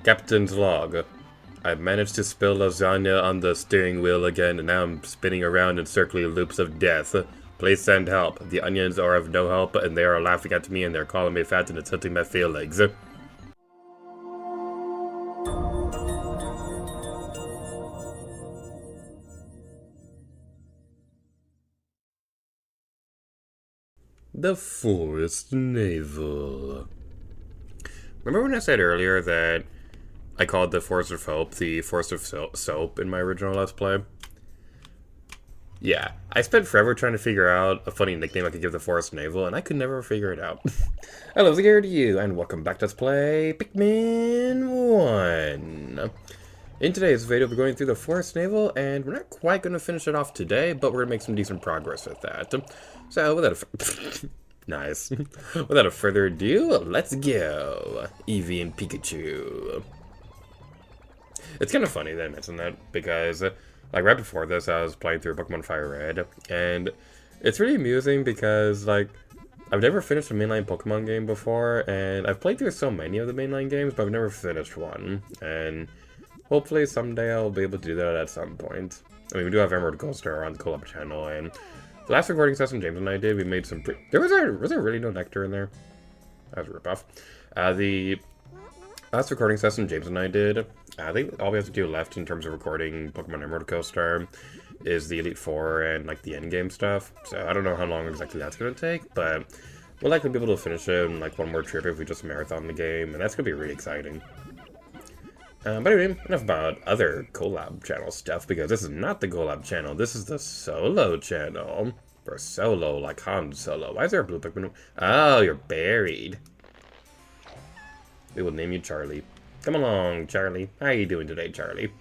Captain's log. I managed to spill lasagna on the steering wheel again, and now I'm spinning around in circular loops of death. Please send help. The onions are of no help, and they are laughing at me, and they're calling me fat, and it's hurting my feelings. The Forest Navel. Remember when I said earlier that I called the Forest of Hope the Forest of Soap in my original Let's Play? Yeah, I spent forever trying to figure out a funny nickname I could give the Forest Navel, and I could never figure it out. Hello, here to you, and welcome back to Let's Play Pikmin 1. In today's video, we're going through the Forest Navel, and we're not quite going to finish it off today, but we're going to make some decent progress with that. So, without nice. Without further ado, let's go. Eevee and Pikachu. It's kind of funny that I mentioned that, because like right before this, I was playing through Pokemon Fire Red, and it's really amusing because, like, I've never finished a mainline Pokemon game before, and I've played through so many of the mainline games, but I've never finished one, and hopefully someday I'll be able to do that at some point. I mean, we do have Emerald Ghoster on the Collab channel, and the last recording session James and I did, we made some was there really no nectar in there? That was a ripoff. The last recording session James and I did, I think all we have to do left in terms of recording Pokemon Emerald Coaster is the Elite Four and like the endgame stuff. So I don't know how long exactly that's going to take, but we'll likely be able to finish it in like one more trip if we just marathon the game, and that's going to be really exciting. But anyway, enough about other collab channel stuff, because this is not the collab channel, this is the solo channel. For solo, like Han Solo. Why is there a blue Pikmin? Oh, you're buried. We will name you Charlie. Come along, Charlie. How are you doing today, Charlie?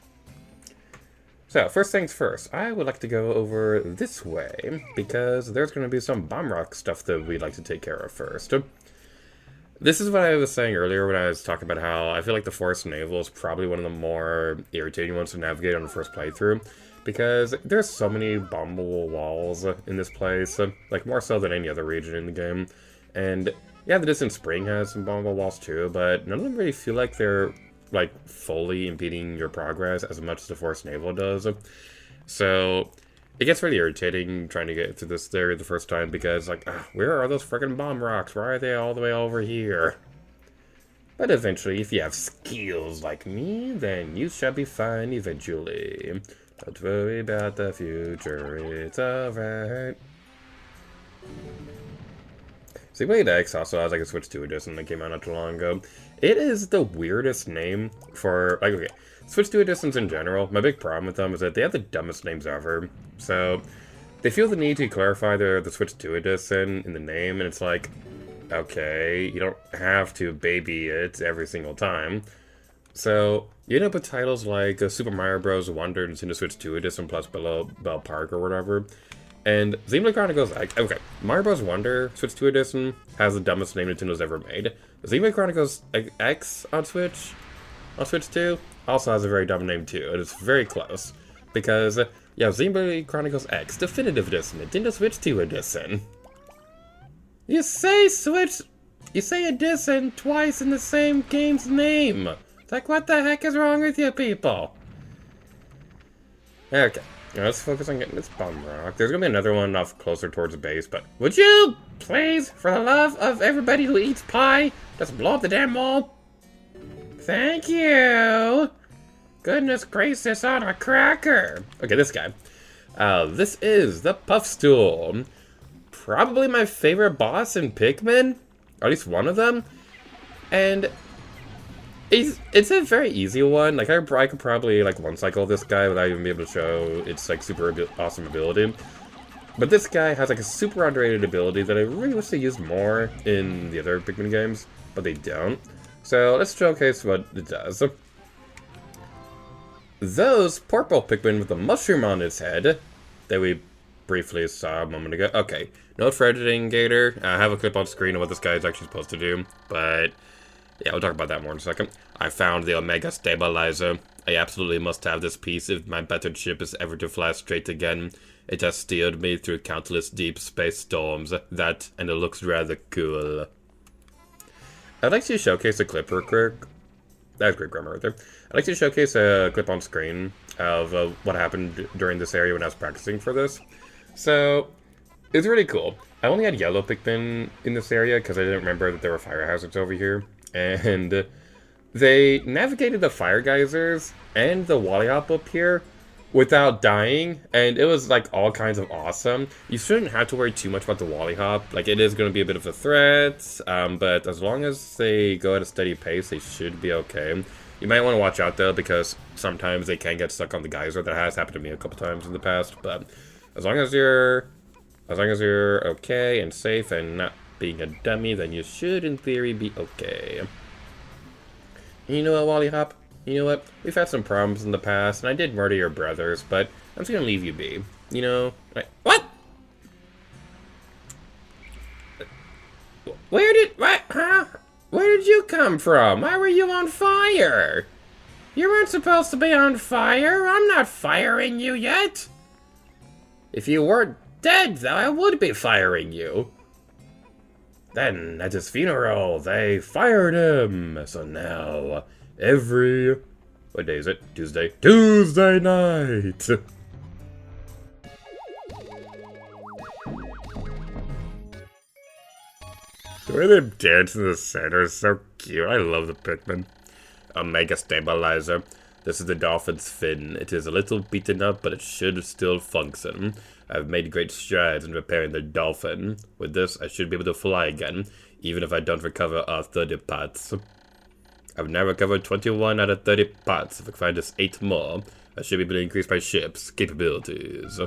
So, first things first, I would like to go over this way, because there's going to be some bomb rock stuff that we'd like to take care of first. This is what I was saying earlier when I was talking about how I feel like the Forest Navel is probably one of the more irritating ones to navigate on the first playthrough, because there's so many bombable walls in this place, like more so than any other region in the game. And yeah, the Distant Spring has some bombable walls too, but none of them really feel like they're like fully impeding your progress as much as the Forest Navel does. So it gets really irritating trying to get through this area the first time, because, like, where are those freaking bomb rocks? Why are they all the way over here? But eventually, if you have skills like me, then you shall be fine eventually. Don't worry about the future, it's alright. Seablade X also has, like, a Switch 2 edition that came out not too long ago. It is the weirdest name for, like, okay, Switch 2 editions in general, my big problem with them is that they have the dumbest names ever. So, they feel the need to clarify the Switch 2 edition in the name, and it's like, okay, you don't have to baby it every single time. So, you end up with titles like Super Mario Bros. Wonder Nintendo Switch 2 edition plus Bell Park or whatever. And Xenoblade Chronicles X, okay, Mario Bros. Wonder Switch 2 edition has the dumbest name Nintendo's ever made. Xenoblade Chronicles X on Switch 2, also has a very dumb name too, and it's very close. Because, yeah, Xenoblade Chronicles X, Definitive Edition, Nintendo Switch 2 Edition. You say edition twice in the same game's name. It's like, what the heck is wrong with you people? Okay, now let's focus on getting this bomb rock. There's gonna be another one off closer towards the base, but would you, please, for the love of everybody who eats pie, just blow up the damn wall? Thank you! Goodness gracious on a cracker! Okay, this guy. This is the Puffstool. Probably my favorite boss in Pikmin. Or at least one of them. And it's a very easy one. Like, I could probably, like, one-cycle this guy without even being able to show its, like, super awesome ability. But this guy has, like, a super underrated ability that I really wish they used more in the other Pikmin games. But they don't. So, let's showcase what it does. Those purple Pikmin with the mushroom on its head that we briefly saw a moment ago. Okay, note for editing, Gator. I have a clip on screen of what this guy is actually supposed to do, but yeah, we'll talk about that more in a second. I found the Omega Stabilizer. I absolutely must have this piece if my battered ship is ever to fly straight again. It has steered me through countless deep space storms. That, and it looks rather cool. I'd like to showcase a clip real quick That was great grammar right there. I'd like to showcase a clip on screen of what happened during this area when I was practicing for this. So, it was really cool. I only had yellow Pikmin in this area because I didn't remember that there were fire hazards over here. And they navigated the fire geysers and the Wally Hop up here without dying, and it was like all kinds of awesome. You shouldn't have to worry too much about the Wally Hop. Like, it is going to be a bit of a threat, but as long as they go at a steady pace, they should be okay. You might want to watch out though, because sometimes they can get stuck on the geyser. That has happened to me a couple times in the past, but as long as you're okay and safe and not being a dummy, then you should in theory be okay. You know what, Wally Hop? You know what? We've had some problems in the past, and I did murder your brothers, but I'm just gonna leave you be. You know? Like, what? What? Huh? Where did you come from? Why were you on fire? You weren't supposed to be on fire. I'm not firing you yet. If you weren't dead, though, I would be firing you. Then, at his funeral, they fired him. So now, what day is it? Tuesday. Tuesday night! The way they dance in the center is so cute. I love the Pikmin. Omega Stabilizer. This is the dolphin's fin. It is a little beaten up, but it should still function. I've made great strides in repairing the dolphin. With this, I should be able to fly again, even if I don't recover all 30 parts. I've now recovered 21 out of 30 parts. If I find just 8 more, I should be able to increase my ship's capabilities.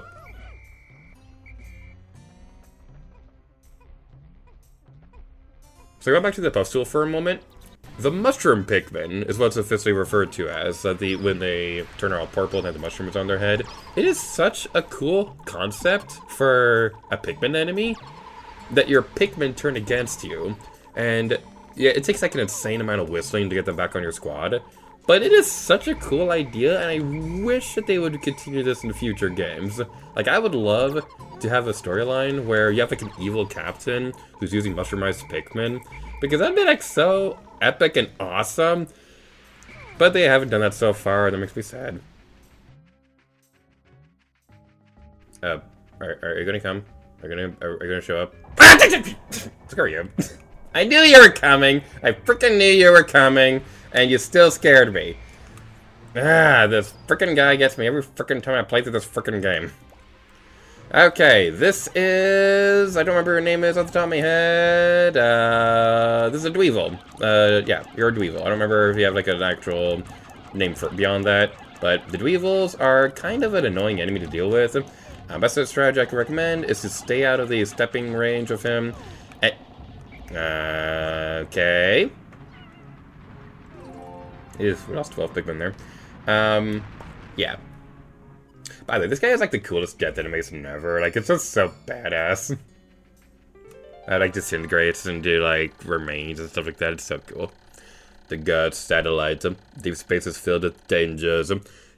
So going back to the Puffstool for a moment, the mushroom Pikmin is what's officially referred to as when they turn all purple and have the mushrooms on their head. It is such a cool concept for a Pikmin enemy that your Pikmin turn against you, and yeah, it takes like an insane amount of whistling to get them back on your squad, but it is such a cool idea, and I wish that they would continue this in future games. Like, I would love to have a storyline where you have like an evil captain who's using mushroomized Pikmin, because that'd be like so epic and awesome, but they haven't done that so far, and that makes me sad. Are you gonna come? Are you gonna show up? Screw you. I knew you were coming. I freaking knew you were coming, and you still scared me. This freaking guy gets me every freaking time I play through this freaking game. Okay, this is... I don't remember what her name is off the top of my head. This is a Dweevil. Yeah, you're a Dweevil. I don't remember if you have like an actual name for beyond that, but the Dweevils are kind of an annoying enemy to deal with. Best strategy I can recommend is to stay out of the stepping range of him. Okay. We lost 12 Pikmin there. Yeah. By the way, this guy has like the coolest death animation ever. Like, it's just so badass. I like disintegrates and do like remains and stuff like that. It's so cool. The Guard satellite. Deep space is filled with dangers.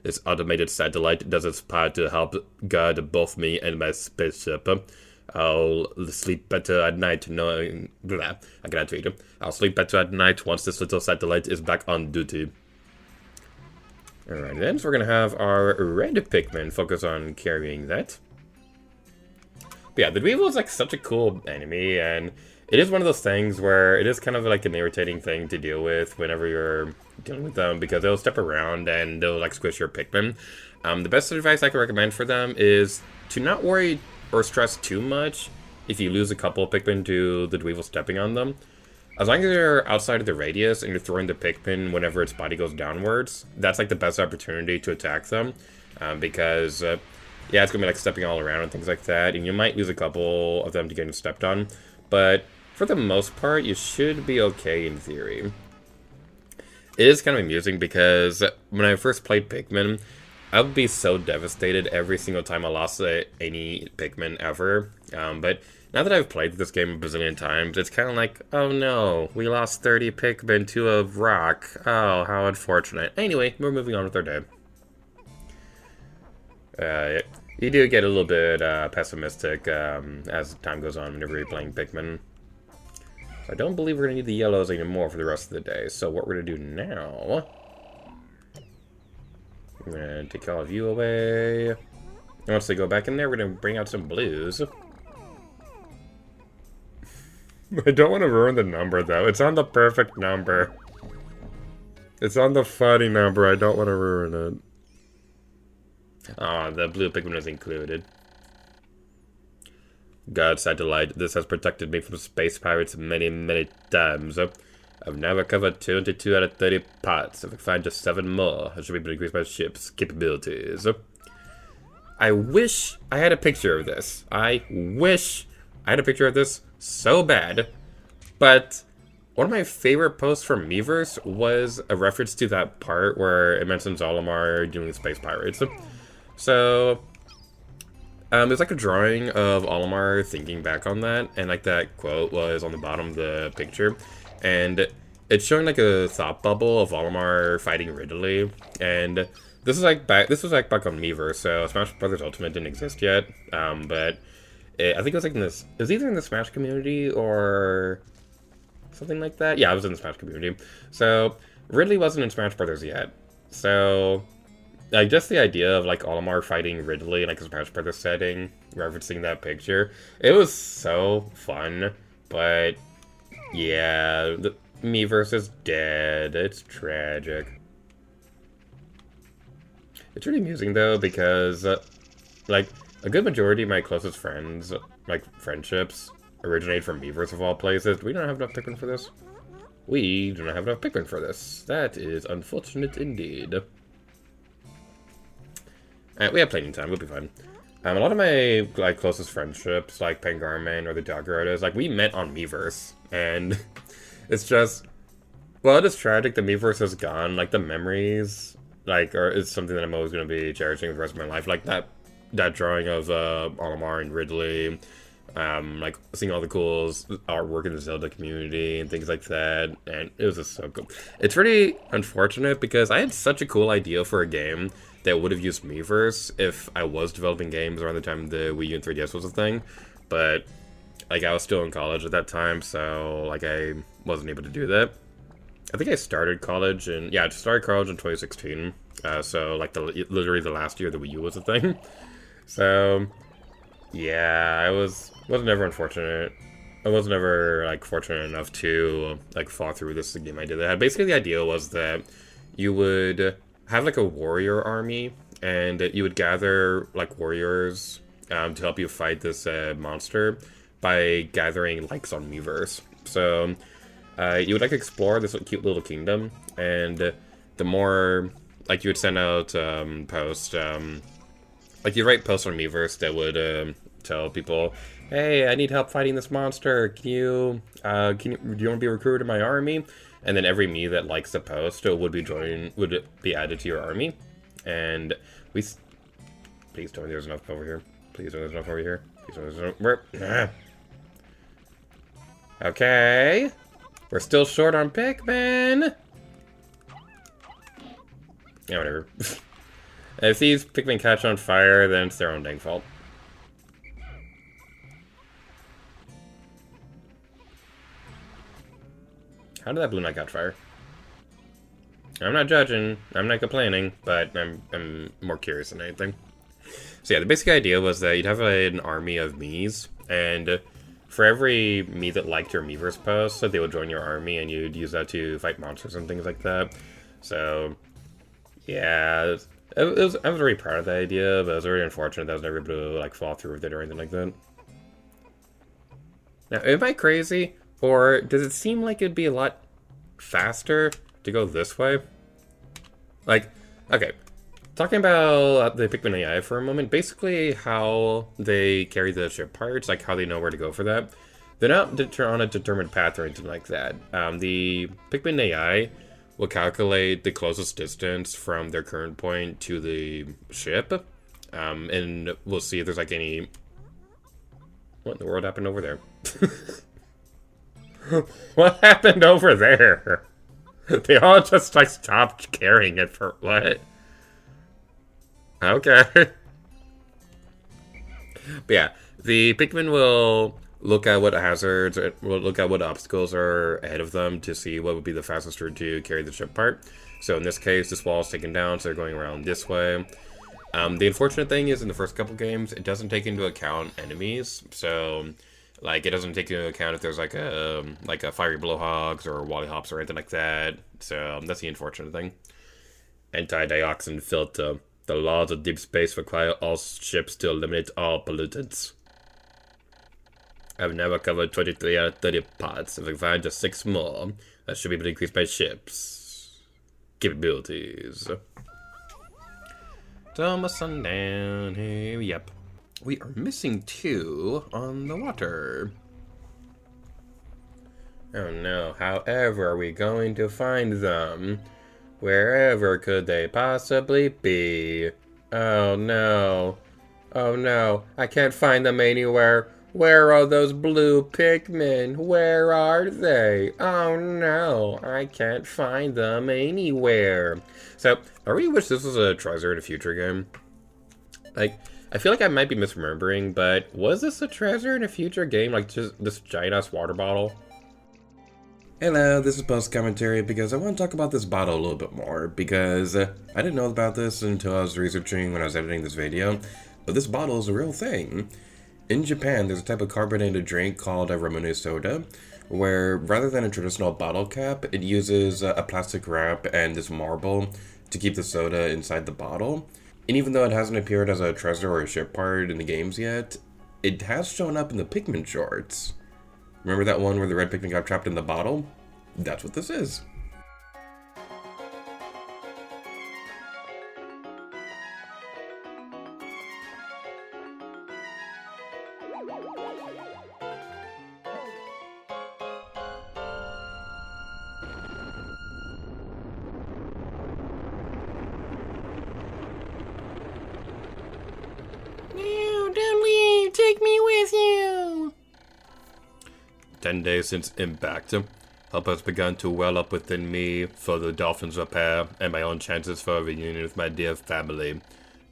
This automated satellite does its part to help guard both me and my spaceship. I'll sleep better at night knowing... Blah, I cannot read. I'll sleep better at night once this little satellite is back on duty. Alright then, so we're gonna have our red Pikmin focus on carrying that. But yeah, the Dweevil is like such a cool enemy, and it is one of those things where it is kind of like an irritating thing to deal with whenever you're dealing with them, because they'll step around and they'll like squish your Pikmin. The best advice I can recommend for them is to not worry or stress too much if you lose a couple of Pikmin to the Dweevil stepping on them. As long as you're outside of the radius and you're throwing the Pikmin whenever its body goes downwards, that's like the best opportunity to attack them. Because, yeah, it's going to be like stepping all around and things like that. And you might lose a couple of them to getting stepped on. But for the most part, you should be okay in theory. It is kind of amusing because when I first played Pikmin, I would be so devastated every single time I lost any Pikmin ever. But now that I've played this game a bazillion times, it's kind of like, oh no, we lost 30 Pikmin to a rock. Oh, how unfortunate. Anyway, we're moving on with our day. You do get a little bit pessimistic as time goes on whenever you're playing Pikmin. So I don't believe we're going to need the yellows anymore for the rest of the day. So what we're going to do now... I'm going to take all of you away. And once they go back in there, we're going to bring out some blues. I don't want to ruin the number, though. It's on the perfect number. It's on the funny number. I don't want to ruin it. Ah, the blue Pikmin is included. God's satellite. This has protected me from space pirates many, many times. I've now recovered 22 out of 30 parts. If I find just 7 more, I should be able to increase my ship's capabilities. I wish I had a picture of this. I wish I had a picture of this so bad. But one of my favorite posts from Miiverse was a reference to that part where it mentions Olimar doing space pirates. So... there's like a drawing of Olimar thinking back on that, and like that quote was on the bottom of the picture, and it's showing like a thought bubble of Olimar fighting Ridley, and this was like back on Miiverse, so Smash Brothers Ultimate didn't exist yet, but I think it was like it was either in the Smash community or something like that. Yeah, it was in the Smash community. So Ridley wasn't in Smash Brothers yet, so. Like, just the idea of, like, Olimar fighting Ridley in, like, a Smash Brothers setting, referencing that picture, it was so fun, but, yeah, the Miiverse is dead. It's tragic. It's really amusing, though, because, like, a good majority of my closest friends, like, friendships, originate from Miiverse of all places. We don't have enough Pikmin for this. We do not have enough Pikmin for this. That is unfortunate indeed. We have plenty of time, we'll be fine. A lot of my, like, closest friendships, like Pengarman or the Doggerotas, like, we met on Miiverse, and it's just, well, it is tragic that Miiverse is gone, like, the memories, like, it's something that I'm always going to be cherishing the rest of my life, like, that drawing of, Olimar and Ridley, like, seeing all the cool artwork in the Zelda community and things like that, and it was just so cool. It's really unfortunate, because I had such a cool idea for a game that would have used Miiverse if I was developing games around the time the Wii U and 3DS was a thing, but, like, I was still in college at that time, so, like, I wasn't able to do that. I think I started college in 2016, so, like, literally the last year the Wii U was a thing. So, yeah, I wasn't ever unfortunate. I wasn't ever, like, fortunate enough to, like, fall through this game I did. Basically, the idea was that you would have, like, a warrior army, and you would gather, like, warriors to help you fight this monster by gathering likes on Miiverse. So, you would, like, explore this cute little kingdom, and the more, like, you would send out posts, like, you'd write posts on Miiverse that would tell people, hey, I need help fighting this monster, do you want to be recruited in my army? And then every Mii that likes the post would be added to your army. And please tell me there's enough over here. Please tell me there's enough over here. Please tell me there's enough. Okay. We're still short on Pikmin. Yeah, whatever. If these Pikmin catch on fire, then it's their own dang fault. How did that blue knight catch fire? I'm not judging, I'm not complaining, but I'm more curious than anything. So yeah, the basic idea was that you'd have an army of Miis, and for every Mii that liked your Miiverse post, so they would join your army, and you'd use that to fight monsters and things like that. So, yeah, I was really proud of that idea, but it was very unfortunate that I was never able to, like, fall through with it or anything like that. Now, am I crazy? Or does it seem like it'd be a lot faster to go this way? Like, okay, talking about the Pikmin AI for a moment, basically how they carry the ship parts, like how they know where to go for that. They're not on a determined path or anything like that. The Pikmin AI will calculate the closest distance from their current point to the ship, and we'll see if there's like any... What in the world happened over there? What happened over there? They all just, like, stopped carrying it for what? Okay. But yeah, the Pikmin will look at what hazards, or look at what obstacles are ahead of them to see what would be the fastest route to carry the ship part. So in this case, this wall is taken down, so they're going around this way. The unfortunate thing is in the first couple games, it doesn't take into account enemies. So, like, it doesn't take into account if there's like a fiery blowhogs or wally hops or anything like that. So that's the unfortunate thing. Anti-dioxin filter. The laws of deep space require all ships to eliminate all pollutants. I've now recovered 23 out of 30 parts. If I find just 6 more, that should be able to increase my ship's capabilities. Almost sundown here. Yep. We are missing 2 on the water. Oh no, however are we going to find them? Wherever could they possibly be? Oh no. Oh no, I can't find them anywhere. Where are those blue Pikmin? Where are they? Oh no, I can't find them anywhere. So, I really wish this was a treasure in a future game. Like, I feel like I might be misremembering, but was this a treasure in a future game? Like, just this giant-ass water bottle? Hello, this is post-commentary because I want to talk about this bottle a little bit more, because I didn't know about this until I was researching when I was editing this video, but this bottle is a real thing. In Japan, there's a type of carbonated drink called a Ramune soda, where rather than a traditional bottle cap, it uses a plastic wrap and this marble to keep the soda inside the bottle. And even though it hasn't appeared as a treasure or a ship part in the games yet, it has shown up in the Pikmin shorts. Remember that one where the red Pikmin got trapped in the bottle? That's what this is. No, don't leave! Take me with you! 10 days since impact. Hope has begun to well up within me for the dolphin's repair and my own chances for a reunion with my dear family.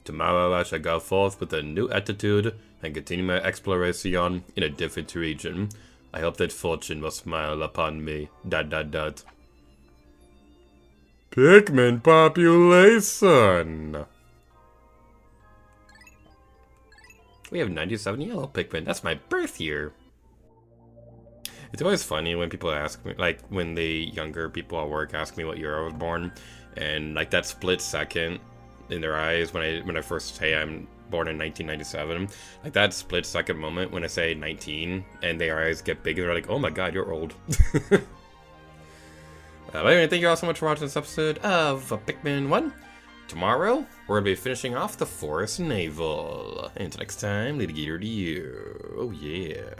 Tomorrow I shall go forth with a new attitude and continue my exploration in a different region. I hope that fortune will smile upon me. ... Pikmin population! We have 97 yellow Pikmin. That's my birth year. It's always funny when people ask me, like, when the younger people at work ask me what year I was born, and, like, that split second in their eyes when I first say I'm born in 1997, like, that split second moment when I say 19, and their eyes get bigger, they're like, oh my god, you're old. But anyway, thank you all so much for watching this episode of Pikmin 1. Tomorrow, we're going to be finishing off the Forest Naval. Until next time, later to you. Oh yeah.